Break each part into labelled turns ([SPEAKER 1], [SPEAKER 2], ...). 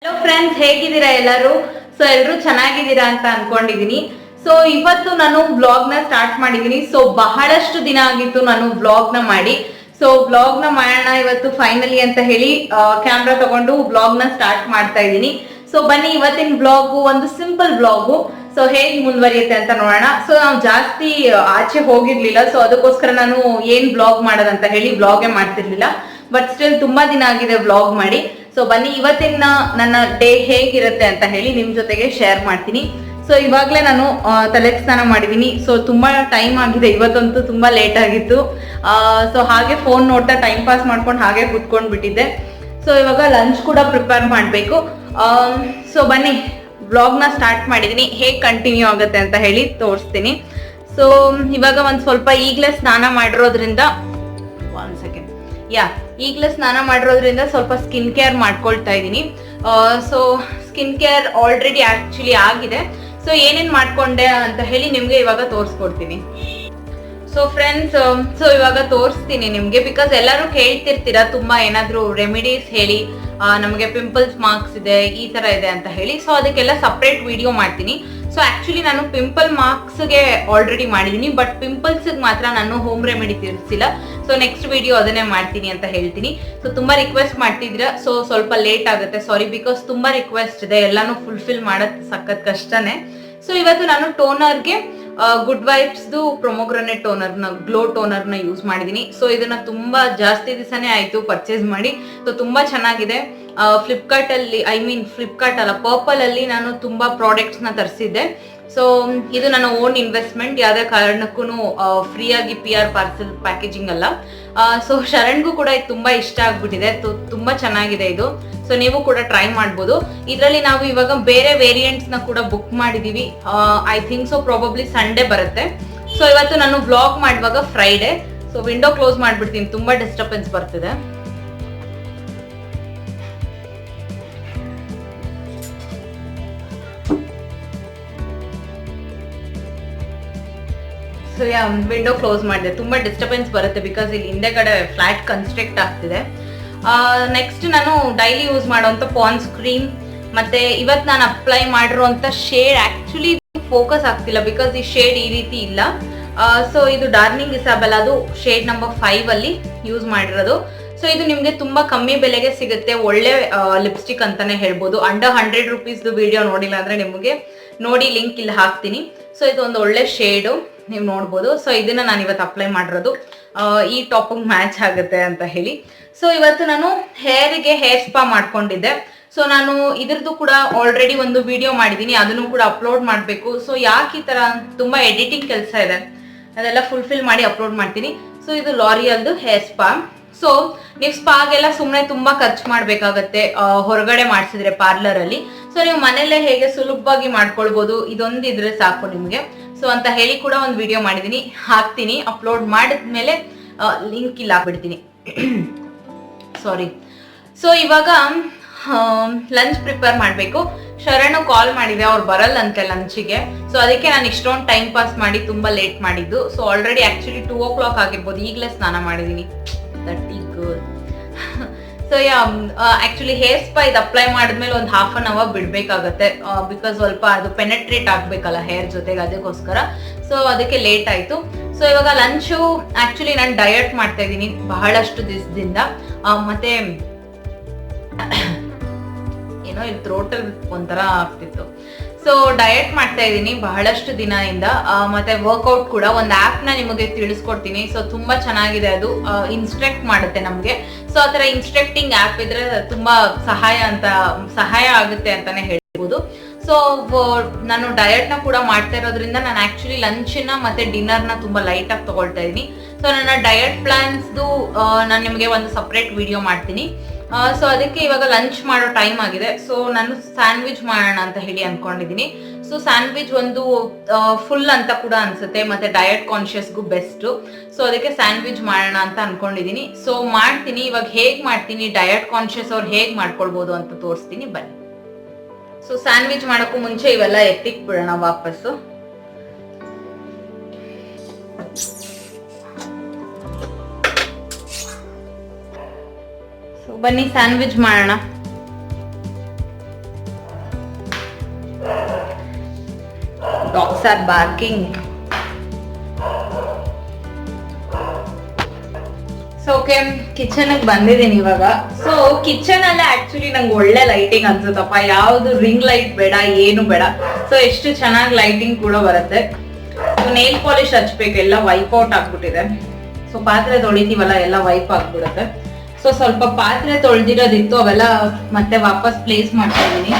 [SPEAKER 1] Hello friends, ಹೇಗಿದ್ದೀರಾ ಎಲ್ಲರೂ? So ಎಲ್ಲರೂ ಚೆನ್ನಾಗಿದ್ದೀರಾ ಅಂತ ಅನ್ಕೊಂಡಿದೀನಿ. ಸೊ ಇವತ್ತು ನಾನು ವ್ಲಾಗ್ ನ ಸ್ಟಾರ್ಟ್ ಮಾಡಿದೀನಿ. ಸೊ ಬಹಳಷ್ಟು ದಿನ ಆಗಿತ್ತು ನಾನು ವ್ಲಾಗ್ ನ ಮಾಡಿ. ಸೊ ವ್ಲಾಗ್ ನ ಮಾಡೋಣ ಇವತ್ತು ಫೈನಲಿ ಅಂತ ಹೇಳಿ ಕ್ಯಾಮ್ರಾ ತಗೊಂಡು ವ್ಲಾಗ್ ನ ಸ್ಟಾರ್ಟ್ ಮಾಡ್ತಾ ಇದ್ದೀನಿ. ಸೊ ಬನ್ನಿ, ಇವತ್ತಿನ ವ್ಲಾಗು ಒಂದು ಸಿಂಪಲ್ ವ್ಲಾಗು. ಸೊ ಹೇಗೆ ಮುಂದುವರಿಯುತ್ತೆ ಅಂತ ನೋಡೋಣ. ಸೊ ನಾವು ಜಾಸ್ತಿ ಆಚೆ ಹೋಗಿರ್ಲಿಲ್ಲ, ಸೊ ಅದಕ್ಕೋಸ್ಕರ ನಾನು ಏನ್ ವ್ಲಾಗ್ ಮಾಡೋದಂತ ಹೇಳಿ ವ್ಲಾಗೇ ಮಾಡ್ತಿರ್ಲಿಲ್ಲ. ಬಟ್ ಸ್ಟಿಲ್ ತುಂಬಾ ದಿನ ಆಗಿದೆ ವ್ಲಾಗ್ ಮಾಡಿ. ಸೊ ಬನ್ನಿ, ಇವತ್ತಿನ ನನ್ನ ಡೇ ಹೇಗಿರುತ್ತೆ ಅಂತ ಹೇಳಿ ನಿಮ್ ಜೊತೆಗೆ ಶೇರ್ ಮಾಡ್ತೀನಿ. ಸೊ ಇವಾಗ್ಲೇ ನಾನು ತಲೆಗೆ ಸ್ನಾನ ಮಾಡಿದೀನಿ. ಸೊ ತುಂಬಾ ಟೈಮ್ ಆಗಿದೆ, ಇವತ್ತಂತೂ ತುಂಬಾ ಲೇಟ್ ಆಗಿತ್ತು. ಸೊ ಹಾಗೆ ಫೋನ್ ನೋಡ್ತಾ ಟೈಮ್ ಪಾಸ್ ಮಾಡ್ಕೊಂಡು ಹಾಗೆ ಕುತ್ಕೊಂಡ್ ಬಿಟ್ಟಿದ್ದೆ. ಸೊ ಇವಾಗ ಲಂಚ್ ಕೂಡ ಪ್ರಿಪೇರ್ ಮಾಡಬೇಕು. ಸೊ ಬನ್ನಿ, ವ್ಲಾಗ್ ನ ಸ್ಟಾರ್ಟ್ ಮಾಡಿದೀನಿ. ಹೇಗೆ ಕಂಟಿನ್ಯೂ ಆಗುತ್ತೆ ಅಂತ ಹೇಳಿ ತೋರಿಸ್ತೀನಿ. ಸೊ ಇವಾಗ ಒಂದ್ ಸ್ವಲ್ಪ ಈಗ್ಲೇ ಸ್ನಾನ ಮಾಡಿರೋದ್ರಿಂದ ಈಗಲೇ ಸ್ನಾನ ಮಾಡಿರೋದ್ರಿಂದ ಸ್ವಲ್ಪ ಸ್ಕಿನ್ ಕೇರ್ ಮಾಡ್ಕೊಳ್ತಾ ಇದ್ದೀನಿ. So skin care already actually ಆಗಿದೆ. ಸೊ ಏನೇನ್ ಮಾಡ್ಕೊಂಡೆ ಅಂತ ಹೇಳಿ ನಿಮ್ಗೆ ಇವಾಗ ತೋರಿಸ್ಕೊಡ್ತೀನಿ. ಸೊ ಫ್ರೆಂಡ್ಸ್, ಸೊ ಇವಾಗ ತೋರಿಸ್ತೀನಿ ನಿಮ್ಗೆ. ಬಿಕಾಸ್ ಎಲ್ಲರೂ ಕೇಳ್ತಿರ್ತೀರಾ ತುಂಬಾ ಏನಾದ್ರು ರೆಮಿಡೀಸ್ ಹೇಳಿ, ನಮಗೆ ಪಿಂಪಲ್ಸ್ ಮಾರ್ಕ್ಸ್ ಇದೆ, ಈ ತರ ಇದೆ ಅಂತ ಹೇಳಿ. ಸೊ ಅದಕ್ಕೆಲ್ಲ ಸಪ್ರೇಟ್ ವಿಡಿಯೋ ಮಾಡ್ತೀನಿ. ಸೊ ಆಕ್ಚುಲಿ ನಾನು ಪಿಂಪಲ್ ಮಾರ್ಕ್ಸ್ಗೆ ಆಲ್ರೆಡಿ ಮಾಡಿದೀನಿ, ಬಟ್ ಪಿಂಪಲ್ಸ್ ಮಾತ್ರ ನಾನು ಹೋಮ್ ರೆಮಿಡಿ ತಿಳಿಸಿಲ್ಲ. ಸೊ ನೆಕ್ಸ್ಟ್ ವಿಡಿಯೋ ಅದನ್ನೇ ಮಾಡ್ತೀನಿ ಅಂತ ಹೇಳ್ತೀನಿ. ಸೊ ತುಂಬಾ ರಿಕ್ವೆಸ್ಟ್ ಮಾಡ್ತಿದ್ದೀರಾ, ಸೊ ಸ್ವಲ್ಪ ಲೇಟ್ ಆಗುತ್ತೆ, ಸಾರಿ. ಬಿಕಾಸ್ ತುಂಬಾ ರಿಕ್ವೆಸ್ಟ್ ಇದೆ, ಎಲ್ಲಾನು ಫುಲ್ಫಿಲ್ ಮಾಡೋದ್ ಸಖತ್ ಕಷ್ಟನೇ. ಸೊ ಇವತ್ತು ನಾನು ಟೋನರ್ಗೆ ಗುಡ್ ವೈಬ್ಸ್ದು ಪ್ರೊಮೊಗ್ರನೇಟ್ ಟೋನರ್ನ, ಗ್ಲೋ ಟೋನರ್ನ ಯೂಸ್ ಮಾಡಿದೀನಿ. ಸೊ ಇದನ್ನ ತುಂಬಾ ಜಾಸ್ತಿ ದಿವಸನೇ ಆಯ್ತು ಪರ್ಚೇಸ್ ಮಾಡಿ. ಸೊ ತುಂಬಾ ಚೆನ್ನಾಗಿದೆ. ಫ್ಲಿಪ್ಕಾರ್ಟ್ ಅಲ್ಲಿ, ಫ್ಲಿಪ್ಕಾರ್ಟ್ ಅಲ್ಲ, ಪರ್ಪಲ್ ಅಲ್ಲಿ ನಾನು ತುಂಬಾ ಪ್ರಾಡಕ್ಟ್ಸ್ ನ ತರಿಸಿದ್ದೆ. ಸೊ ಇದು ನನ್ನ ಓನ್ ಇನ್ವೆಸ್ಟ್ಮೆಂಟ್, ಯಾವುದೇ ಕಾರಣಕ್ಕೂ ಫ್ರೀ ಆಗಿ PR ಪಾರ್ಸಲ್ ಪ್ಯಾಕೇಜಿಂಗ್ ಅಲ್ಲ. ಸೊ ಶರಣ್ಗೂ ಕೂಡ ಇದು ತುಂಬಾ ಇಷ್ಟ ಆಗ್ಬಿಟ್ಟಿದೆ. ತುಂಬಾ ಚೆನ್ನಾಗಿದೆ ಇದು. ಸೊ ನೀವು ಕೂಡ ಟ್ರೈ ಮಾಡ್ಬೋದು. ಇದರಲ್ಲಿ ನಾವು ಇವಾಗ ಬೇರೆ ವೇರಿಯಂಟ್ಸ್ ನ ಕೂಡ ಬುಕ್ ಮಾಡಿದೀವಿ. I think so probably Sunday ಬರುತ್ತೆ. ಸೊ ಇವತ್ತು ನಾನು ವ್ಲಾಗ್ ಮಾಡುವಾಗ ಫ್ರೈಡೆ. ಸೊ ವಿಂಡೋ ಕ್ಲೋಸ್ ಮಾಡ್ಬಿಡ್ತೀನಿ, ತುಂಬಾ ಡಿಸ್ಟರ್ಬೆನ್ಸ್ ಬರ್ತಿದೆ. ಸೊ ವಿಂಡೋ ಕ್ಲೋಸ್ ಮಾಡಿದೆ, ತುಂಬಾ ಡಿಸ್ಟರ್ಬೆನ್ಸ್ ಬರುತ್ತೆ ಬಿಕಾಸ್ ಇಲ್ಲಿ ಹಿಂದೆ ಕಡೆ ಫ್ಲಾಟ್ ಕನ್ಸ್ಟ್ರಕ್ಟ್ ಆಗ್ತಿದೆ. ನೆಕ್ಸ್ಟ್ ನಾನು ಡೈಲಿ ಯೂಸ್ ಮಾಡುವಂತ ಪಾನ್ಸ್ ಕ್ರೀಮ್, ಮತ್ತೆ ಇವತ್ತು ನಾನು ಅಪ್ಲೈ ಮಾಡಿರುವಂತ ಶೇಡ್ ಆಕ್ಚುಲಿ ಫೋಕಸ್ ಆಗ್ತಿಲ್ಲ ಬಿಕಾಸ್ ಈ ಶೇಡ್ ಈ ರೀತಿ ಇಲ್ಲ. ಸೊ ಇದು ಡಾರ್ನಿಂಗ್ ಇಸಾಬೆಲ್ಲಾ, ಅದು ಶೇಡ್ ನಂಬರ್ 5 ಅಲ್ಲಿ ಯೂಸ್ ಮಾಡಿರೋದು. ಸೊ ಇದು ನಿಮ್ಗೆ ತುಂಬಾ ಕಮ್ಮಿ ಬೆಲೆಗೆ ಸಿಗುತ್ತೆ, ಒಳ್ಳೆ ಲಿಪ್ಸ್ಟಿಕ್ ಅಂತಾನೆ ಹೇಳ್ಬೋದು. ಅಂಡರ್ 100 ರುಪೀಸ್ದು ವಿಡಿಯೋ ನೋಡಿಲ್ಲ ಅಂದ್ರೆ ನಿಮಗೆ ನೋಡಿ ಲಿಂಕ್ ಇಲ್ಲಿ ಹಾಕ್ತೀನಿ. ಸೊ ಇದು ಒಂದು ಒಳ್ಳೆ ಶೇಡು, ನೀವು ನೋಡ್ಬೋದು. ಸೊ ಇದನ್ನ ನಾನು ಇವತ್ತು ಅಪ್ಲೈ ಮಾಡಿರೋದು, ಈ ಟಾಪಿಗೆ ಮ್ಯಾಚ್ ಆಗುತ್ತೆ ಅಂತ ಹೇಳಿ. ಸೊ ಇವತ್ತು ನಾನು ಹೇರಿಗೆ ಹೇರ್ ಸ್ಪಾ ಮಾಡ್ಕೊಂಡಿದ್ದೆ. ಸೊ ನಾನು ಇದ್ರದ್ದು ಕೂಡ ಆಲ್ರೆಡಿ ಒಂದು ವಿಡಿಯೋ ಮಾಡಿದ್ದೀನಿ, ಅದನ್ನು ಕೂಡ ಅಪ್ಲೋಡ್ ಮಾಡಬೇಕು. ಸೊ ಯಾಕೆ ಈ ತರ ತುಂಬಾ ಎಡಿಟಿಂಗ್ ಕೆಲಸ ಇದೆ, ಅದೆಲ್ಲ ಫುಲ್ಫಿಲ್ ಮಾಡಿ ಅಪ್ಲೋಡ್ ಮಾಡ್ತೀನಿ. ಸೊ ಇದು ಲಾರಿಯಲ್ದು ಹೇರ್ ಸ್ಪಾ. ಸೊ ನೀವು ಸ್ಪಾಗೆಲ್ಲ ಸುಮ್ಮನೆ ತುಂಬಾ ಖರ್ಚು ಮಾಡ್ಬೇಕಾಗತ್ತೆ ಹೊರಗಡೆ ಮಾಡಿಸಿದ್ರೆ ಪಾರ್ಲರ್ ಅಲ್ಲಿ. ಸೊ ನೀವು ಮನೆಯಲ್ಲೇ ಹೇಗೆ ಸುಲಭವಾಗಿ ಮಾಡ್ಕೊಳ್ಬಹುದು, ಇದೊಂದು ಇದ್ರೆ ಸಾಕು ನಿಮ್ಗೆ. ಸೊ ಅಂತ ಹೇಳಿ ಕೂಡ ಒಂದು ವಿಡಿಯೋ ಮಾಡಿದೀನಿ, ಹಾಕ್ತೀನಿ. ಅಪ್ಲೋಡ್ ಮಾಡಿದ್ಮೇಲೆ ಲಿಂಕ್ ಇಲ್ಲಿ ಹಾಕ್ಬಿಡ್ತೀನಿ. ಸಾರಿ. ಸೊ ಇವಾಗ ಲಂಚ್ ಪ್ರಿಪೇರ್ ಮಾಡಬೇಕು. ಶರಣು ಕಾಲ್ ಮಾಡಿದೆ, ಅವ್ರು ಬರಲ್ಲಂತೆ ಲಂಚಿಗೆ. ಸೊ ಅದಕ್ಕೆ ನಾನು ಇಷ್ಟೊಂದು ಟೈಮ್ ಪಾಸ್ ಮಾಡಿ ತುಂಬಾ ಲೇಟ್ ಮಾಡಿದ್ದು. ಸೊ ಆಲ್ರೆಡಿ ಆಕ್ಚುಲಿ 2 o'clock ಆಗಿರ್ಬೋದು, ಈಗಲೇ ಸ್ನಾನ ಮಾಡಿದೀನಿ. ದಟ್ಟಿ good. So actually hair spa ಇದು ಅಪ್ಲೈ ಮಾಡಿದ್ಮೇಲೆ ಒಂದು 1/2 hour ಬಿಡ್ಬೇಕಾಗತ್ತೆ, ಬಿಕಾಸ್ ಸ್ವಲ್ಪ ಅದು ಪೆನೆಟ್ರೇಟ್ ಆಗ್ಬೇಕಲ್ಲ ಹೇರ್ ಜೊತೆಗೆ, ಅದಕ್ಕೋಸ್ಕರ. ಸೊ ಅದಕ್ಕೆ ಲೇಟ್ ಆಯ್ತು. ಸೊ ಇವಾಗ ಲಂಚು ಆಕ್ಚುಲಿ ನಾನು ಡಯಟ್ ಮಾಡ್ತಾ ಇದ್ದೀನಿ ಬಹಳಷ್ಟು ದಿವಸದಿಂದ. ಮತ್ತೆ ಏನೋ ಇಲ್ಲಿ ಥ್ರೋಟಲ್ ಒಂಥರ ಆಗ್ತಿತ್ತು. ಸೊ ಡಯಟ್ ಮಾಡ್ತಾ ಇದ್ದೀನಿ ಬಹಳಷ್ಟು ದಿನದಿಂದ. ಮತ್ತೆ ವರ್ಕೌಟ್ ಕೂಡ ಒಂದು ಆಪ್ ನ ನಿಮಗೆ ತಿಳಿಸ್ಕೊಡ್ತೀನಿ. ಸೊ ತುಂಬಾ ಚೆನ್ನಾಗಿದೆ, ಅದು ಇನ್ಸ್ಟ್ರಕ್ಟ್ ಮಾಡುತ್ತೆ ನಮ್ಗೆ. ಸೊ ಆತರ ಇನ್ಸ್ಟ್ರಕ್ಟಿಂಗ್ ಆಪ್ ಇದ್ರೆ ತುಂಬಾ ಸಹಾಯ ಆಗುತ್ತೆ ಅಂತಾನೆ ಹೇಳ್ಬೋದು. ಸೊ ನಾನು ಡಯಟ್ ನ ಕೂಡ ಮಾಡ್ತಾ ಇರೋದ್ರಿಂದ ನಾನು ಆಕ್ಚುಲಿ ಲಂಚ್ನ ಮತ್ತೆ ಡಿನ್ನರ್ ನ ತುಂಬಾ ಲೈಟ್ ಆಗಿ ತಗೊಳ್ತಾ ಇದೀನಿ. ಸೊ ನನ್ನ ಡಯಟ್ ಪ್ಲಾನ್ಸ್ದು ನಾನು ನಿಮಗೆ ಒಂದು ಸಪ್ರೇಟ್ ವಿಡಿಯೋ ಮಾಡ್ತೀನಿ. ಸೊ ಅದಕ್ಕೆ ಇವಾಗ ಲಂಚ್ ಮಾಡೋ ಟೈಮ್ ಆಗಿದೆ. ಸೊ ನಾನು ಸ್ಯಾಂಡ್ವಿಚ್ ಮಾಡೋಣ ಅಂತ ಹೇಳಿ ಅನ್ಕೊಂಡಿದೀನಿ. ಸೊ ಸ್ಯಾಂಡ್ವಿಚ್ ಒಂದು ಫುಲ್ ಅಂತ ಕೂಡ ಅನ್ಸುತ್ತೆ, ಮತ್ತೆ ಡಯಟ್ ಕಾನ್ಶಿಯಸ್ಗೂ ಬೆಸ್ಟ್. ಸೊ ಅದಕ್ಕೆ ಸ್ಯಾಂಡ್ವಿಚ್ ಮಾಡೋಣ ಅಂತ ಅನ್ಕೊಂಡಿದೀನಿ. ಸೊ ಮಾಡ್ತೀನಿ. ಇವಾಗ ಹೇಗ್ ಮಾಡ್ತೀನಿ, ಡಯಟ್ ಕಾನ್ಶಿಯಸ್ ಅವ್ರು ಹೇಗ್ ಮಾಡ್ಕೊಳ್ಬಹುದು ಅಂತ ತೋರಿಸ್ತೀನಿ, ಬನ್ನಿ. ಸೊ ಸ್ಯಾಂಡ್ವಿಚ್ ಮಾಡೋಕ್ಕೂ ಮುಂಚೆ ಇವೆಲ್ಲ ಎತ್ತಿಕ್ ಬಿಡೋಣ ವಾಪಸ್ಸು. ಸೊ ಬನ್ನಿ ಸ್ಯಾಂಡ್ವಿಚ್ ಮಾಡೋಣ. Are barking. So okay, kitchen ಬಂದಿದ್ದೀನಿ ಇವಾಗ. ಸೊ ಕಿಚನ್ ಅಲ್ಲೇ ಆಕ್ಚುಲಿ ನಂಗೆ ಒಳ್ಳೆ ಲೈಟಿಂಗ್ ಅನ್ಸುತ್ತಪ್ಪ. ಯಾವ್ದು ರಿಂಗ್ ಲೈಟ್ ಬೇಡ, ಏನು ಬೇಡ. ಸೊ ಎಷ್ಟು ಚೆನ್ನಾಗಿ ಲೈಟಿಂಗ್ ಕೂಡ ಬರುತ್ತೆ. ನೇಲ್ ಪಾಲಿಶ್ ಹಚ್ಬೇಕು, ಎಲ್ಲ ವೈಪ್ ಔಟ್ ಆಗ್ಬಿಟ್ಟಿದೆ. ಸೊ ಪಾತ್ರೆ ತೊಳಿತೀವಲ್ಲ, ಎಲ್ಲ ವೈಪ್ ಆಗ್ಬಿಡುತ್ತೆ. ಸೊ ಸ್ವಲ್ಪ ಪಾತ್ರೆ ತೊಳ್ದಿರೋದಿತ್ತು, ಅವೆಲ್ಲ ಮತ್ತೆ ವಾಪಸ್ ಪ್ಲೇಸ್ ಮಾಡ್ತಾ ಇದೀನಿ.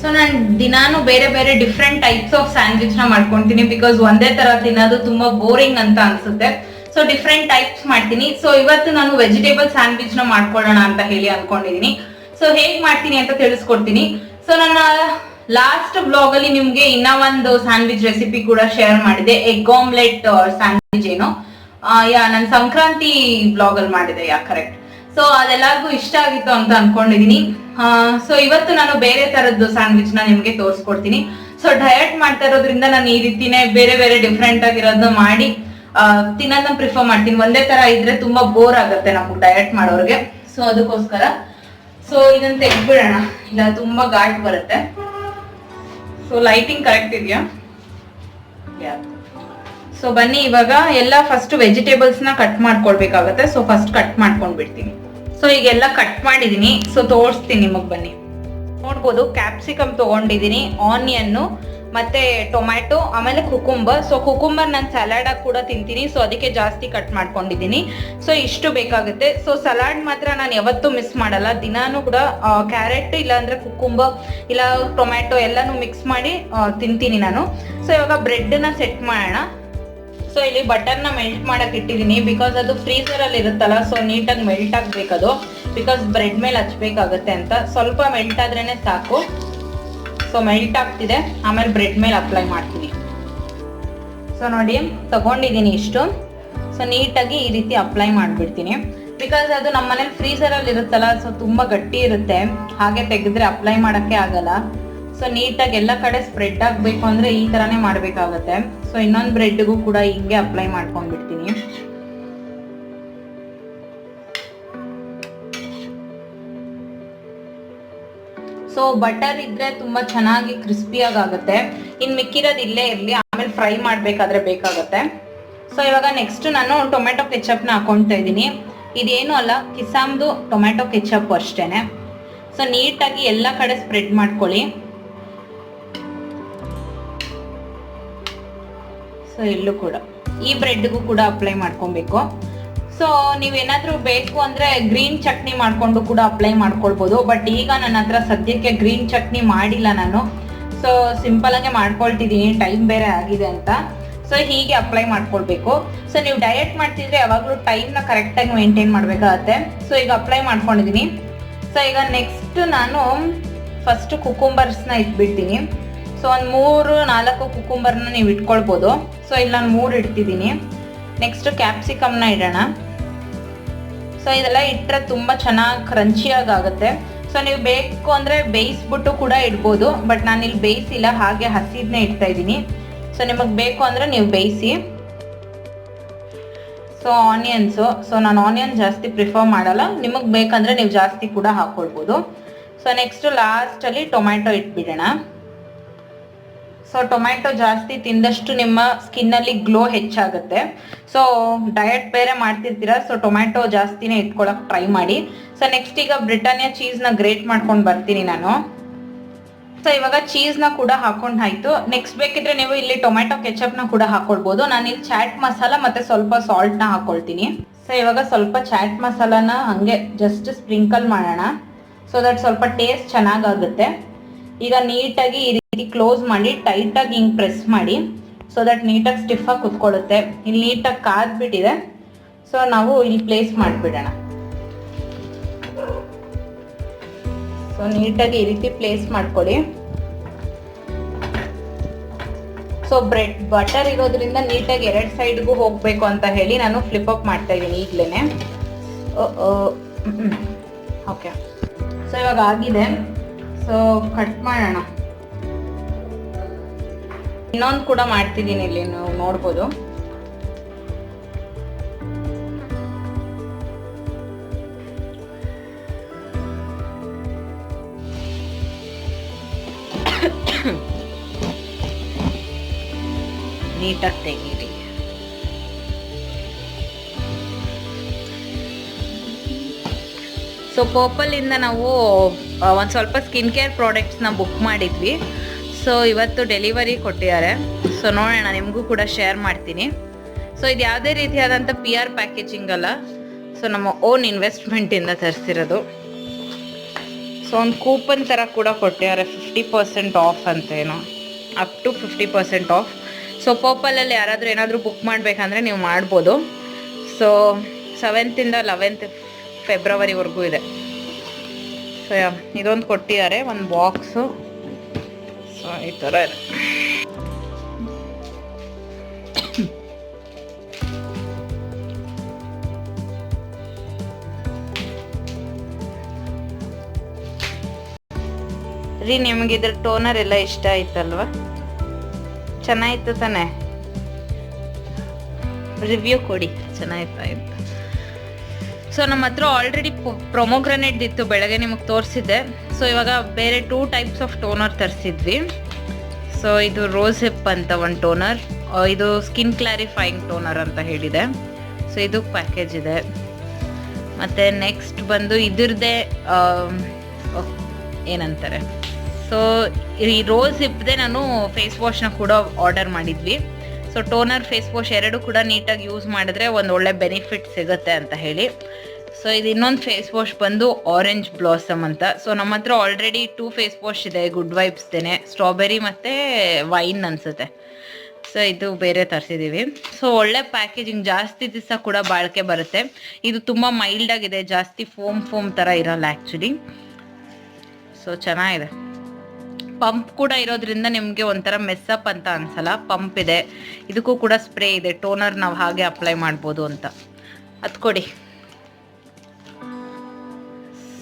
[SPEAKER 1] ಸೊ ನಾನು ದಿನಾನು ಬೇರೆ ಬೇರೆ ಡಿಫ್ರೆಂಟ್ ಟೈಪ್ಸ್ ಆಫ್ ಸ್ಯಾಂಡ್ವಿಚ್ ನ ಮಾಡ್ಕೊಂತೀನಿ. ಬಿಕಾಸ್ ಒಂದೇ ತರ ತಿನ್ನೋದು ತುಂಬಾ ಬೋರಿಂಗ್ ಅಂತ ಅನ್ಸುತ್ತೆ. ಸೊ ಡಿಫ್ರೆಂಟ್ ಟೈಪ್ಸ್ ಮಾಡ್ತೀನಿ. ಸೊ ಇವತ್ತು ನಾನು ವೆಜಿಟೇಬಲ್ ಸ್ಯಾಂಡ್ವಿಚ್ ನ ಮಾಡ್ಕೊಳ್ಳೋಣ ಅಂತ ಹೇಳಿ ಅನ್ಕೊಂಡಿದೀನಿ. ಸೊ ಹೇಗ್ ಮಾಡ್ತೀನಿ ಅಂತ ತಿಳಿಸ್ಕೊಡ್ತೀನಿ. ಸೊ ನನ್ನ ಲಾಸ್ಟ್ ಬ್ಲಾಗ್ ಅಲ್ಲಿ ನಿಮ್ಗೆ ಇನ್ನ ಒಂದು ಸ್ಯಾಂಡ್ವಿಚ್ ರೆಸಿಪಿ ಕೂಡ ಶೇರ್ ಮಾಡಿದೆ, ಎಗ್ ಆಮ್ಲೆಟ್ ಸ್ಯಾಂಡ್ವಿಚ್. ಏನು ನಾನು ಸಂಕ್ರಾಂತಿ ಬ್ಲಾಗ್ ಅಲ್ಲಿ ಮಾಡಿದೆ, ಕರೆಕ್ಟ್. ಸೊ ಅದೆಲ್ಲರಿಗೂ ಇಷ್ಟ ಆಗಿತ್ತು ಅಂತ ಅನ್ಕೊಂಡಿದೀನಿ. ಸೊ ಇವತ್ತು ನಾನು ಬೇರೆ ತರದ್ದು ಸ್ಯಾಂಡ್ವಿಚ್ ನ ನಿಮ್ಗೆ ತೋರಿಸ್ಕೊಡ್ತೀನಿ. ಸೊ ಡಯಟ್ ಮಾಡ್ತಾ ಇರೋದ್ರಿಂದ ನಾನು ಈ ರೀತಿನೇ ಬೇರೆ ಬೇರೆ ಡಿಫ್ರೆಂಟ್ ಆಗಿರೋದನ್ನ ಮಾಡಿ ತಿನ್ನೋದನ್ನ ಪ್ರಿಫರ್ ಮಾಡ್ತೀನಿ. ಒಂದೇ ತರ ಇದ್ರೆ ತುಂಬಾ ಬೋರ್ ಆಗುತ್ತೆ ನಮ್ಗೆ ಡಯಟ್ ಮಾಡೋರ್ಗೆ. ಸೊ ಅದಕ್ಕೋಸ್ಕರ ಸೊ ಇದನ್ನ ತೆಗ್ದ್ಬಿಡೋಣ, ಇಲ್ಲ ತುಂಬಾ ಘಾಟ್ ಬರುತ್ತೆ. ಸೊ ಲೈಟಿಂಗ್ ಕರೆಕ್ಟ್ ಇದೆಯಾ? ಸೊ ಬನ್ನಿ, ಇವಾಗ ಎಲ್ಲ ಫಸ್ಟ್ ವೆಜಿಟೇಬಲ್ಸ್ ನ ಕಟ್ ಮಾಡ್ಕೊಳ್ಬೇಕಾಗತ್ತೆ. ಸೊ ಫಸ್ಟ್ ಕಟ್ ಮಾಡ್ಕೊಂಡ್ ಬಿಡ್ತೀನಿ. ಸೊ ಈಗೆಲ್ಲ ಕಟ್ ಮಾಡಿದೀನಿ. ಸೊ ತೋರಿಸ್ತೀನಿ ನಿಮಗ್, ಬನ್ನಿ. ನೋಡ್ಬೋದು, ಕ್ಯಾಪ್ಸಿಕಮ್ ತಗೊಂಡಿದೀನಿ, ಆನಿಯನ್, ಮತ್ತೆ ಟೊಮ್ಯಾಟೊ, ಆಮೇಲೆ ಕುಕುಂಬರ್. ಸೊ ಕುಕುಂಬರ್ ನಾನು ಸಲಾಡ್ ಆಗಿ ಕೂಡ ತಿಂತೀನಿ, ಸೊ ಅದಕ್ಕೆ ಜಾಸ್ತಿ ಕಟ್ ಮಾಡ್ಕೊಂಡಿದ್ದೀನಿ. ಸೊ ಇಷ್ಟು ಬೇಕಾಗುತ್ತೆ. ಸೊ ಸಲಾಡ್ ಮಾತ್ರ ನಾನು ಯಾವತ್ತೂ ಮಿಸ್ ಮಾಡಲ್ಲ. ದಿನಾನು ಕೂಡ ಕ್ಯಾರೆಟ್ ಇಲ್ಲಾಂದ್ರೆ ಕುಕುಂಬರ್ ಇಲ್ಲ ಟೊಮ್ಯಾಟೊ ಎಲ್ಲಾನು ಮಿಕ್ಸ್ ಮಾಡಿ ತಿಂತೀನಿ ನಾನು. ಸೊ ಇವಾಗ ಬ್ರೆಡ್ ನ ಸೆಟ್ ಮಾಡೋಣ. ಸೊ ಇಲ್ಲಿ ಬಟರ್ ನ ಮೆಲ್ಟ್ ಮಾಡಕ್ ಇಟ್ಟಿದ್ದೀನಿ, ಬಿಕಾಸ್ ಅದು ಫ್ರೀಸರ್ ಅಲ್ಲಿ ಇರುತ್ತಲ್ಲ. ಸೊ ನೀಟಾಗಿ ಮೆಲ್ಟ್ ಆಗ್ಬೇಕದು, ಬಿಕಾಸ್ ಬ್ರೆಡ್ ಮೇಲೆ ಹಚ್ಬೇಕಾಗತ್ತೆ ಅಂತ. ಸ್ವಲ್ಪ ಮೆಲ್ಟ್ ಆದ್ರೇನೆ ಸಾಕು. ಸೊ ಮೆಲ್ಟ್ ಆಗ್ತಿದೆ, ಆಮೇಲೆ ಬ್ರೆಡ್ ಮೇಲೆ ಅಪ್ಲೈ ಮಾಡ್ತೀನಿ. ಸೊ ನೋಡಿ, ತಗೊಂಡಿದ್ದೀನಿ ಇಷ್ಟು. ಸೊ ನೀಟಾಗಿ ಈ ರೀತಿ ಅಪ್ಲೈ ಮಾಡ್ಬಿಡ್ತೀನಿ, ಬಿಕಾಸ್ ಅದು ನಮ್ಮ ಮನೇಲಿ ಫ್ರೀಸರ್ ಅಲ್ಲಿ ಇರುತ್ತಲ್ಲ. ಸೊ ತುಂಬಾ ಗಟ್ಟಿ ಇರುತ್ತೆ, ಹಾಗೆ ತೆಗೆದ್ರೆ ಅಪ್ಲೈ ಮಾಡಕ್ಕೆ ಆಗಲ್ಲ. ಸೊ ನೀಟಾಗಿ ಎಲ್ಲ ಕಡೆ ಸ್ಪ್ರೆಡ್ ಆಗ್ಬೇಕು ಅಂದ್ರೆ ಈ ತರಾನೇ ಮಾಡ್ಬೇಕಾಗತ್ತೆ. ಸೊ ಇನ್ನೊಂದು ಬ್ರೆಡ್ಗೂ ಕೂಡ ಹಿಂಗೆ ಅಪ್ಲೈ ಮಾಡ್ಕೊಂಡ್ಬಿಡ್ತೀನಿ. ಸೊ ಬಟರ್ ಇದ್ರೆ ತುಂಬಾ ಚೆನ್ನಾಗಿ ಕ್ರಿಸ್ಪಿಯಾಗಿ ಆಗುತ್ತೆ. ಇನ್ ಮಿಕ್ಕಿರೋದು ಇಲ್ಲೇ ಇರ್ಲಿ, ಆಮೇಲೆ ಫ್ರೈ ಮಾಡ್ಬೇಕಾದ್ರೆ ಬೇಕಾಗತ್ತೆ. ಸೊ ಇವಾಗ ನೆಕ್ಸ್ಟ್ ನಾನು ಟೊಮೆಟೊ ಕೆಚಪ್ ನ ಹಾಕೊಳ್ತಾ ಇದ್ದೀನಿ. ಇದೇನು ಅಲ್ಲ, ಕಿಸಾಮ್ದು ಟೊಮೆಟೊ ಕೆಚಪ್ ಅಷ್ಟೇನೆ. ಸೊ ನೀಟಾಗಿ ಎಲ್ಲ ಕಡೆ ಸ್ಪ್ರೆಡ್ ಮಾಡ್ಕೊಳ್ಳಿ. ಸೊ ಇಲ್ಲೂ ಕೂಡ ಈ ಬ್ರೆಡ್ಗೂ ಕೂಡ ಅಪ್ಲೈ ಮಾಡ್ಕೊಬೇಕು. ಸೊ ನೀವೇನಾದ್ರೂ ಬೇಕು ಅಂದ್ರೆ ಗ್ರೀನ್ ಚಟ್ನಿ ಮಾಡ್ಕೊಂಡು ಕೂಡ ಅಪ್ಲೈ ಮಾಡ್ಕೊಳ್ಬೋದು. ಬಟ್ ಈಗ ನನ್ನ ಹತ್ರ ಸದ್ಯಕ್ಕೆ ಗ್ರೀನ್ ಚಟ್ನಿ ಮಾಡಿಲ್ಲ ನಾನು. ಸೊ ಸಿಂಪಲ್ ಆಗಿ ಮಾಡ್ಕೊಳ್ತಿದ್ದೀನಿ, ಟೈಮ್ ಬೇರೆ ಆಗಿದೆ ಅಂತ. ಸೊ ಹೀಗೆ ಅಪ್ಲೈ ಮಾಡ್ಕೊಳ್ಬೇಕು. ಸೊ ನೀವು ಡಯಟ್ ಮಾಡ್ತಿದ್ರೆ ಯಾವಾಗಲೂ ಟೈಮ್ನ ಕರೆಕ್ಟಾಗಿ ಮೇಂಟೈನ್ ಮಾಡಬೇಕಾಗತ್ತೆ. ಸೊ ಈಗ ಅಪ್ಲೈ ಮಾಡ್ಕೊಂಡಿದ್ದೀನಿ. ಸೊ ಈಗ ನೆಕ್ಸ್ಟ್ ನಾನು ಫಸ್ಟ್ ಕುಕುಂಬರ್ಸ್ನ ಇಟ್ಬಿಡ್ತೀನಿ. ಸೊ ಒಂದು 3-4 ಕುಕುಂಬರ್ನ ನೀವು ಇಟ್ಕೊಳ್ಬೋದು. ಸೊ ಇಲ್ಲಿ ನಾನು 3 ಇಡ್ತಿದ್ದೀನಿ. ನೆಕ್ಸ್ಟ್ ಕ್ಯಾಪ್ಸಿಕಮ್ನ ಇಡೋಣ. ಸೊ ಇದೆಲ್ಲ ಇಟ್ಟರೆ ತುಂಬ ಚೆನ್ನಾಗಿ ಕ್ರಂಚಿಯಾಗಿ ಆಗುತ್ತೆ. ಸೊ ನೀವು ಬೇಕು ಅಂದರೆ ಬೇಯಿಸ್ಬಿಟ್ಟು ಕೂಡ ಇಡ್ಬೋದು, ಬಟ್ ನಾನಿಲ್ಲಿ ಬೇಯಿಸಿಲ್ಲ, ಹಾಗೆ ಹಸಿದನ್ನೇ ಇಡ್ತಾ ಇದ್ದೀನಿ. ಸೊ ನಿಮಗೆ ಬೇಕು ಅಂದರೆ ನೀವು ಬೇಯಿಸಿ. ಸೊ ಆನಿಯನ್ಸು, ಸೊ ನಾನು ಆನಿಯನ್ ಜಾಸ್ತಿ ಪ್ರಿಫರ್ ಮಾಡಲ್ಲ, ನಿಮಗೆ ಬೇಕಂದರೆ ನೀವು ಜಾಸ್ತಿ ಕೂಡ ಹಾಕ್ಕೊಳ್ಬೋದು. ಸೊ ನೆಕ್ಸ್ಟು ಲಾಸ್ಟಲ್ಲಿ ಟೊಮ್ಯಾಟೊ ಇಟ್ಬಿಡೋಣ. ಸೊ ಟೊಮ್ಯಾಟೊ ಜಾಸ್ತಿ ತಿಂದಷ್ಟು ನಿಮ್ಮ ಸ್ಕಿನ್ನಲ್ಲಿ ಗ್ಲೋ ಹೆಚ್ಚಾಗುತ್ತೆ. ಸೊ ಡಯಟ್ ಬೇರೆ ಮಾಡ್ತಿರ್ತೀರಾ, ಸೊ ಟೊಮ್ಯಾಟೊ ಜಾಸ್ತಿನೇ ಇಟ್ಕೊಳಕ್ ಟ್ರೈ ಮಾಡಿ. ಸೊ ನೆಕ್ಸ್ಟ್ ಈಗ ಬ್ರಿಟಾನಿಯಾ ಚೀಸ್ನ ಗ್ರೇಟ್ ಮಾಡ್ಕೊಂಡು ಬರ್ತೀನಿ ನಾನು. ಸೊ ಇವಾಗ ಚೀಸ್ನ ಕೂಡ ಹಾಕೊಂಡಾಯ್ತು. ನೆಕ್ಸ್ಟ್ ಬೇಕಿದ್ರೆ ನೀವು ಇಲ್ಲಿ ಟೊಮ್ಯಾಟೊ ಕೆಚಪ್ನ ಕೂಡ ಹಾಕೊಳ್ಬೋದು. ನಾನು ಇಲ್ಲಿ ಚಾಟ್ ಮಸಾಲ ಮತ್ತೆ ಸ್ವಲ್ಪ ಸಾಲ್ಟ್ನ ಹಾಕೊಳ್ತೀನಿ. ಸೊ ಇವಾಗ ಸ್ವಲ್ಪ ಚಾಟ್ ಮಸಾಲಾನ ಹಂಗೆ ಜಸ್ಟ್ ಸ್ಪ್ರಿಂಕಲ್ ಮಾಡೋಣ, ಸೊ ದಟ್ ಸ್ವಲ್ಪ ಟೇಸ್ಟ್ ಚೆನ್ನಾಗಾಗುತ್ತೆ. ಈಗ ನೀಟಾಗಿ ಈ ರೀತಿ ಕ್ಲೋಸ್ ಮಾಡಿ ಟೈಟಾಗಿ ಹಿಂಗೆ ಪ್ರೆಸ್ ಮಾಡಿ, ಸೊ ದಟ್ ನೀಟಾಗಿ ಸ್ಟಿಫಾಗಿ ಕುತ್ಕೊಳ್ಳುತ್ತೆ. ಇಲ್ಲಿ ನೀಟಾಗಿ ಕಾದ್ಬಿಟ್ಟಿದೆ. ಸೊ ನಾವು ಇಲ್ಲಿ ಪ್ಲೇಸ್ ಮಾಡಿಬಿಡೋಣ. ಸೊ ನೀಟಾಗಿ ಈ ರೀತಿ ಪ್ಲೇಸ್ ಮಾಡ್ಕೊಳ್ಳಿ. ಸೊ ಬ್ರೆಡ್ ಬಟರ್ ಇರೋದ್ರಿಂದ ನೀಟಾಗಿ 2 ಸೈಡ್ಗೂ ಹೋಗಬೇಕು ಅಂತ ಹೇಳಿ ನಾನು ಫ್ಲಿಪ್ ಅಪ್ ಮಾಡ್ತಾ ಇದ್ದೀನಿ ಈಗಲೇ. ಓಕೆ, ಸೊ ಇವಾಗ ಆಗಿದೆ. ಸೊ ಕಟ್ ಮಾಡೋಣ. ಇನ್ನೊಂದು ಕೂಡ ಮಾಡ್ತಿದ್ದೀನಿ, ಇಲ್ಲಿ ನೀವು ನೋಡ್ಬೋದು. ನೀಟಾಗಿ ತೆಗೀರಿ. ಸೊ ಪರ್ಪಲಿಂದ ನಾವು ಒಂದು ಸ್ವಲ್ಪ ಸ್ಕಿನ್ ಕೇರ್ ಪ್ರಾಡಕ್ಟ್ಸ್ನ ಬುಕ್ ಮಾಡಿದ್ವಿ. ಸೊ ಇವತ್ತು ಡೆಲಿವರಿ ಕೊಟ್ಟಿದ್ದಾರೆ. ಸೊ ನೋಡೋಣ, ನಿಮಗೂ ಕೂಡ ಶೇರ್ ಮಾಡ್ತೀನಿ. ಸೊ ಇದು ಯಾವುದೇ ರೀತಿಯಾದಂಥ PR ಪ್ಯಾಕೇಜಿಂಗ್ ಅಲ್ಲ. ಸೊ ನಮ್ಮ ಓನ್ ಇನ್ವೆಸ್ಟ್ಮೆಂಟಿಂದ ತರಿಸಿರೋದು. ಸೊ ಒಂದು ಕೂಪನ್ ಥರ ಕೂಡ ಕೊಟ್ಟಿದ್ದಾರೆ, 50% ಆಫ್ ಅಂತೇನೋ, ಅಪ್ ಟು 50% ಆಫ್. ಸೊ ಪರ್ಪಲಲ್ಲಿ ಯಾರಾದರೂ ಏನಾದರೂ ಬುಕ್ ಮಾಡಬೇಕಂದ್ರೆ ನೀವು ಮಾಡ್ಬೋದು. ಸೊ 7th ಇಂದ 11th ಫೆಬ್ರವರಿವರೆಗೂ ಇದೆ. ಸೊ ಇದೊಂದು ಕೊಟ್ಟಿದ್ದಾರೆ, ಒಂದು ಬಾಕ್ಸು. ಸೊ ಈ ಥರ ಇದೆ. ರೀ, ನಿಮಗಿದ್ರ ಟೋನರ್ ಎಲ್ಲ ಇಷ್ಟ ಆಯ್ತಲ್ವಾ? ಚೆನ್ನಾಗಿತ್ತು ತಾನೆ? ರಿವ್ಯೂ ಕೊಡಿ, ಚೆನ್ನಾಗಿತ್ತು. ಸೊ ನಮ್ಮ ಹತ್ರ ಆಲ್ರೆಡಿ ಪ್ರೊಮೋಗ್ರನೇಟ್ ಇತ್ತು, ಬೆಳಗ್ಗೆ ನಿಮಗೆ ತೋರಿಸಿದ್ದೆ. ಸೊ ಇವಾಗ ಬೇರೆ 2 ಟೈಪ್ಸ್ ಆಫ್ ಟೋನರ್ ತರಿಸಿದ್ವಿ. ಸೊ ಇದು ರೋಸ್ ಹಿಪ್ ಅಂತ ಒಂದು ಟೋನರ್, ಇದು ಸ್ಕಿನ್ ಕ್ಲಾರಿಫೈಯಿಂಗ್ ಟೋನರ್ ಅಂತ ಹೇಳಿದೆ. ಸೊ ಇದು ಪ್ಯಾಕೇಜ್ ಇದೆ. ಮತ್ತು ನೆಕ್ಸ್ಟ್ ಬಂದು ಇದ್ರದ್ದೇ ಏನಂತಾರೆ, ಸೊ ಈ ರೋಸ್ ಹಿಪ್ದೆ ನಾನು ಫೇಸ್ ವಾಶ್ನ ಕೂಡ ಆರ್ಡರ್ ಮಾಡಿದ್ವಿ. ಸೊ ಟೋನರ್, ಫೇಸ್ ವಾಶ್ ಎರಡು ಕೂಡ ನೀಟಾಗಿ ಯೂಸ್ ಮಾಡಿದ್ರೆ ಒಂದು ಒಳ್ಳೆ ಬೆನಿಫಿಟ್ ಸಿಗುತ್ತೆ ಅಂತ ಹೇಳಿ. ಸೊ ಇದು ಇನ್ನೊಂದು ಫೇಸ್ ವಾಶ್ ಬಂದು ಆರೆಂಜ್ ಬ್ಲಾಸಮ್ ಅಂತ. ಸೊ ನಮ್ಮ ಹತ್ರ ಆಲ್ರೆಡಿ 2 ಫೇಸ್ ವಾಶ್ ಇದೆ, ಗುಡ್ ವೈಬ್ಸ್ದೇನೆ, ಸ್ಟ್ರಾಬೆರಿ ಮತ್ತು ವೈನ್ ಅನಿಸುತ್ತೆ. ಸೊ ಇದು ಬೇರೆ ತರಿಸಿದ್ದೀವಿ. ಸೊ ಒಳ್ಳೆ ಪ್ಯಾಕೇಜಿಂಗ್, ಜಾಸ್ತಿ ದಿವಸ ಕೂಡ ಬಾಳಿಕೆ ಬರುತ್ತೆ. ಇದು ತುಂಬ ಮೈಲ್ಡಾಗಿದೆ, ಜಾಸ್ತಿ ಫೋಮ್ ಥರ ಇರೋಲ್ಲ ಆ್ಯಕ್ಚುಲಿ. ಸೊ ಚೆನ್ನಾಗಿದೆ. ಪಂಪ್ ಕೂಡ ಇರೋದ್ರಿಂದ ನಿಮಗೆ ಒಂಥರ ಮೆಸ್ಸಪ್ ಅಂತ ಅನ್ಸಲ್ಲ. ಪಂಪ್ ಇದೆ, ಇದಕ್ಕೂ ಕೂಡ ಸ್ಪ್ರೇ ಇದೆ, ಟೋನರ್ ನಾವು ಹಾಗೆ ಅಪ್ಲೈ ಮಾಡ್ಬೋದು ಅಂತ. ಅದು ಕೊಡಿ.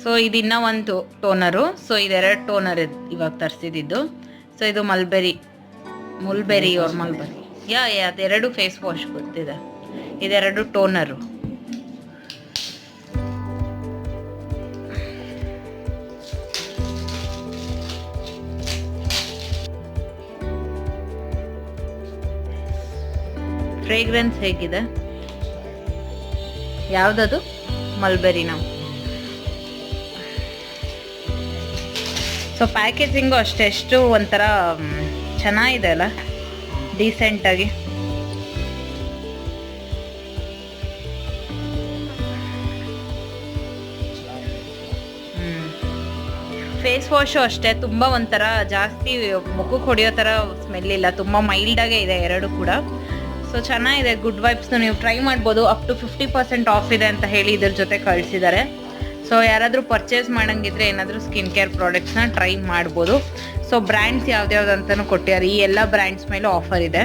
[SPEAKER 1] ಸೊ ಇದಿನ್ನ ಒಂದು ಟೋನರು. ಸೊ ಇದೆರಡು ಟೋನರ್ ಇವಾಗ ತರಿಸಿದ್ದು. ಸೊ ಇದು ಮುಲ್ಬೆರಿ ಅದೆರಡು ಫೇಸ್ ವಾಶ್ ಗೊತ್ತಿದೆ, ಇದೆರಡು ಟೋನರು. ಫ್ರೇಗ್ರೆನ್ಸ್ ಹೇಗಿದೆ? ಯಾವುದದು? ಮಲ್ಬೆರಿನ. ಸೊ ಪ್ಯಾಕೇಜಿಂಗು ಅಷ್ಟೆಷ್ಟು ಒಂಥರ ಚೆನ್ನಾಗಿದೆ ಅಲ್ಲ, ಡೀಸೆಂಟಾಗಿ. ಫೇಸ್ ವಾಶು ಅಷ್ಟೇ, ತುಂಬ ಒಂಥರ ಜಾಸ್ತಿ ಮುಖಕ್ಕೆ ಹೊಡೆಯೋ ಥರ ಸ್ಮೆಲ್ ಇಲ್ಲ, ತುಂಬ ಮೈಲ್ಡಾಗೇ ಇದೆ ಎರಡು ಕೂಡ. ಸೊ ಚೆನ್ನಾಗಿದೆ, ಗುಡ್ ವೈಬ್ಸ್ನು ನೀವು ಟ್ರೈ ಮಾಡ್ಬೋದು. ಅಪ್ ಟು 50% ಆಫ್ ಇದೆ ಅಂತ ಹೇಳಿ ಇದ್ರ ಜೊತೆ ಕಳಿಸಿದ್ದಾರೆ. ಸೊ ಯಾರಾದರೂ ಪರ್ಚೇಸ್ ಮಾಡೋಂಗಿದ್ರೆ ಏನಾದರೂ ಸ್ಕಿನ್ ಕೇರ್ ಪ್ರಾಡಕ್ಟ್ಸ್ನ ಟ್ರೈ ಮಾಡ್ಬೋದು. ಸೊ ಬ್ರ್ಯಾಂಡ್ಸ್ ಯಾವ್ದ್ಯಾವ್ದು ಅಂತಲೂ ಕೊಟ್ಟಿದ್ದಾರೆ, ಈ ಎಲ್ಲ ಬ್ರ್ಯಾಂಡ್ಸ್ ಮೇಲೂ ಆಫರ್ ಇದೆ.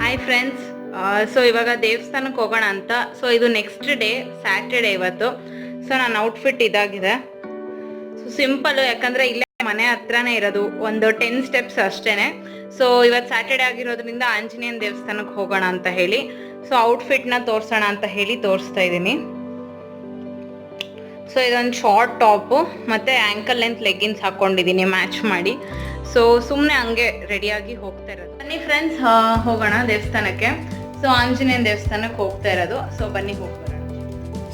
[SPEAKER 1] ಹಾಯ್ ಫ್ರೆಂಡ್ಸ್, ಸೊ ಇವಾಗ ದೇವಸ್ಥಾನಕ್ಕೆ ಹೋಗೋಣ ಅಂತ. ಸೊ ಇದು ನೆಕ್ಸ್ಟ್ ಡೇ, ಸ್ಯಾಟರ್ಡೇ ಇವತ್ತು. ಸೊ ನನ್ನ ಔಟ್ಫಿಟ್ ಇದಾಗಿದೆ. ಸೊ ಸಿಂಪಲ್ಲು, ಯಾಕಂದರೆ ಇಲ್ಲೇ ಮನೆ ಹತ್ರನೇ ಇರೋದು, ಒಂದು 10 ಸ್ಟೆಪ್ಸ್ ಅಷ್ಟೇನೆ. ಸೊ ಇವತ್ತು ಸ್ಯಾಟರ್ಡೇ ಆಗಿರೋದ್ರಿಂದ ಆಂಜನೇಯನ ದೇವಸ್ಥಾನಕ್ಕೆ ಹೋಗೋಣ ಅಂತ ಹೇಳಿ, ಸೊ ಔಟ್ಫಿಟ್ನ ತೋರಿಸೋಣ ಅಂತ ಹೇಳಿ ತೋರಿಸ್ತಾ ಇದ್ದೀನಿ. ಸೊ ಇದೊಂದು ಶಾರ್ಟ್ ಟಾಪು ಮತ್ತು ಆ್ಯಂಕಲ್ ಲೆಂತ್ ಲೆಗ್ಗಿನ್ಸ್ ಹಾಕ್ಕೊಂಡಿದ್ದೀನಿ ಮ್ಯಾಚ್ ಮಾಡಿ. ಸೊ ಸುಮ್ಮನೆ ಹಂಗೆ ರೆಡಿಯಾಗಿ ಹೋಗ್ತಾ ಇರೋದು. ಬನ್ನಿ ಫ್ರೆಂಡ್ಸ್, ಹೋಗೋಣ ದೇವಸ್ಥಾನಕ್ಕೆ. ಸೊ ಆಂಜನೇಯನ ದೇವಸ್ಥಾನಕ್ಕೆ ಹೋಗ್ತಾ ಇರೋದು. ಸೊ ಬನ್ನಿ ಹೋಗೋಣ.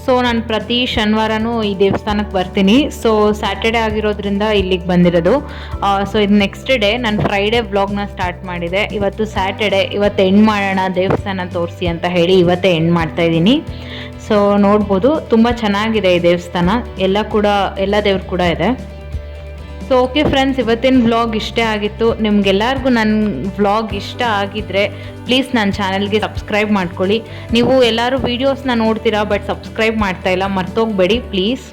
[SPEAKER 1] ಸೊ ನಾನು ಪ್ರತಿ ಶನಿವಾರನೂ ಈ ದೇವಸ್ಥಾನಕ್ಕೆ ಬರ್ತೀನಿ. ಸೊ ಸ್ಯಾಟರ್ಡೇ ಆಗಿರೋದ್ರಿಂದ ಇಲ್ಲಿಗೆ ಬಂದಿರೋದು. ಸೊ ಇದು ನೆಕ್ಸ್ಟ್ ಡೇ, ನಾನು ಫ್ರೈಡೇ ವ್ಲಾಗ್ನ ಸ್ಟಾರ್ಟ್ ಮಾಡಿದೆ. ಇವತ್ತು ಸ್ಯಾಟರ್ಡೇ, ಇವತ್ತು ಎಂಡ್ ಮಾಡೋಣ ದೇವಸ್ಥಾನ ತೋರಿಸಿ ಅಂತ ಹೇಳಿ ಇವತ್ತೇ ಎಂಡ್ ಮಾಡ್ತಾಯಿದ್ದೀನಿ. ಸೊ ನೋಡ್ಬೋದು, ತುಂಬ ಚೆನ್ನಾಗಿದೆ ಈ ದೇವಸ್ಥಾನ, ಎಲ್ಲ ದೇವ್ರು ಕೂಡ ಇದೆ. ಸೊ ಓಕೆ ಫ್ರೆಂಡ್ಸ್, ಇವತ್ತಿನ ವ್ಲಾಗ್ ಇಷ್ಟೇ ಆಗಿತ್ತು. ನಿಮ್ಗೆಲ್ಲರಿಗೂ ನನ್ನ ವ್ಲಾಗ್ ಇಷ್ಟ ಆಗಿದ್ದರೆ ಪ್ಲೀಸ್ ನನ್ನ ಚಾನಲ್ಗೆ ಸಬ್ಸ್ಕ್ರೈಬ್ ಮಾಡ್ಕೊಳ್ಳಿ. ನೀವು ಎಲ್ಲರೂ ವೀಡಿಯೋಸ್ನ ನೋಡ್ತೀರಾ, ಬಟ್ ಸಬ್ಸ್ಕ್ರೈಬ್ ಮಾಡ್ತಾಯಿಲ್ಲ, ಮರ್ತೋಗ್ಬೇಡಿ ಪ್ಲೀಸ್.